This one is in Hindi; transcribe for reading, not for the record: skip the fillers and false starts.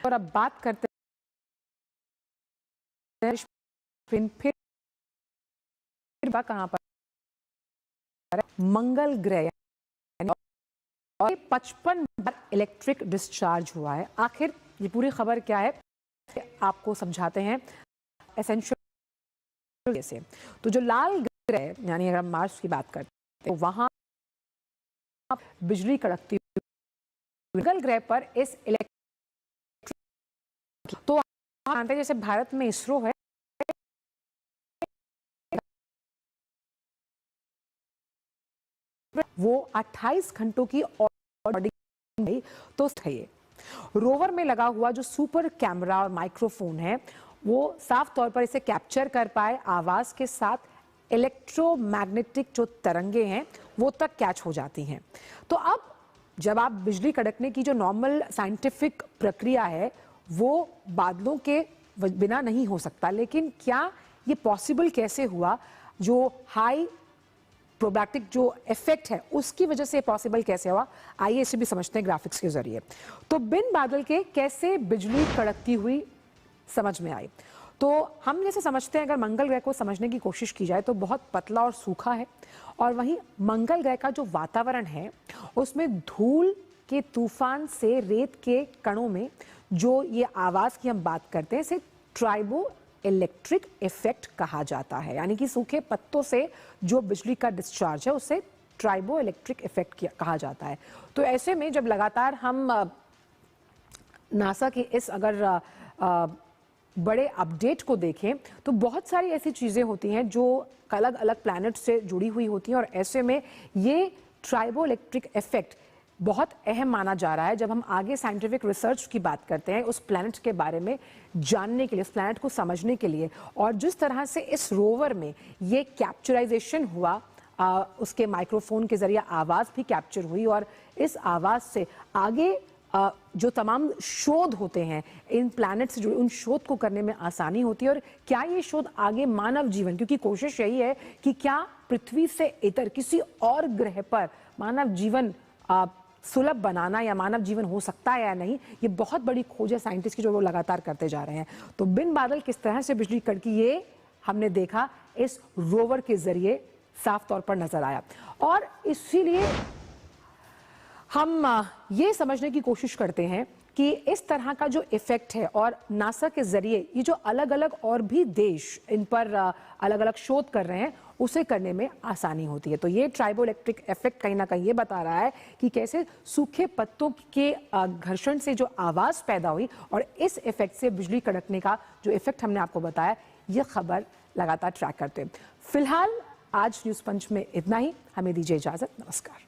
और अब बात करते हैं फिर कहां पर मंगल ग्रह और 55 बार इलेक्ट्रिक डिस्चार्ज हुआ है। आखिर ये पूरी खबर क्या है आपको समझाते हैं एसेंशियल से। तो जो लाल ग्रह यानी अगर हम मार्स की बात करते हैं तो वहां बिजली कड़कती हुई मंगल ग्रह पर इस इलेक्ट्रिक तो जानते हैं जैसे भारत में इसरो है वो 28 घंटों की तो है। रोवर में लगा हुआ जो सुपर कैमरा और माइक्रोफोन है वो साफ तौर पर इसे कैप्चर कर पाए आवाज के साथ इलेक्ट्रोमैग्नेटिक जो तरंगे हैं वो तक कैच हो जाती हैं। तो अब जब आप बिजली कड़कने की जो नॉर्मल साइंटिफिक प्रक्रिया है वो बादलों के बिना नहीं हो सकता, लेकिन क्या ये पॉसिबल कैसे हुआ? जो हाई प्रोबैक्टिक जो इफेक्ट है उसकी वजह से पॉसिबल कैसे हुआ, आइए इसे भी समझते हैं ग्राफिक्स के जरिए। तो बिन बादल के कैसे बिजली कड़कती हुई समझ में आई। तो हम जैसे समझते हैं अगर मंगल ग्रह को समझने की कोशिश की जाए तो बहुत पतला और सूखा है, और वहीं मंगल ग्रह का जो वातावरण है उसमें धूल के तूफान से रेत के कणों में जो ये आवाज की हम बात करते हैं इसे ट्राइबो इलेक्ट्रिक इफेक्ट कहा जाता है। यानी कि सूखे पत्तों से जो बिजली का डिस्चार्ज है उसे ट्राइबो इलेक्ट्रिक इफेक्ट कहा जाता है। तो ऐसे में जब लगातार हम नासा के इस अगर बड़े अपडेट को देखें तो बहुत सारी ऐसी चीजें होती हैं जो अलग अलग प्लैनेट से जुड़ी हुई होती हैं, और ऐसे में ये ट्राइबो इलेक्ट्रिक इफेक्ट बहुत अहम माना जा रहा है जब हम आगे साइंटिफिक रिसर्च की बात करते हैं उस प्लैनेट के बारे में जानने के लिए, उस प्लैनेट को समझने के लिए। और जिस तरह से इस रोवर में ये कैप्चराइजेशन हुआ, उसके माइक्रोफोन के जरिए आवाज भी कैप्चर हुई, और इस आवाज से आगे जो तमाम शोध होते हैं इन प्लैनेट से जुड़े उन शोध को करने में आसानी होती है। और क्या ये शोध आगे मानव जीवन, क्योंकि कोशिश यही है कि क्या पृथ्वी से इतर किसी और ग्रह पर मानव जीवन सुलभ बनाना या मानव जीवन हो सकता है या नहीं, ये बहुत बड़ी खोज है साइंटिस्ट की जो वो लगातार करते जा रहे हैं। तो बिन बादल किस तरह से बिजली कड़की ये हमने देखा इस रोवर के जरिए साफ तौर पर नजर आया, और इसीलिए हम ये समझने की कोशिश करते हैं कि इस तरह का जो इफेक्ट है और नासा के जरिए ये जो अलग अलग और भी देश इन पर अलग अलग शोध कर रहे हैं उसे करने में आसानी होती है। तो ये ट्राइबो इलेक्ट्रिक इफेक्ट कहीं ना कहीं ये बता रहा है कि कैसे सूखे पत्तों के घर्षण से जो आवाज पैदा हुई और इस इफेक्ट से बिजली कड़कने का जो इफेक्ट हमने आपको बताया, ये खबर लगातार ट्रैक करते हैं। फिलहाल आज न्यूज पंच में इतना ही, हमें दीजिए इजाजत, नमस्कार।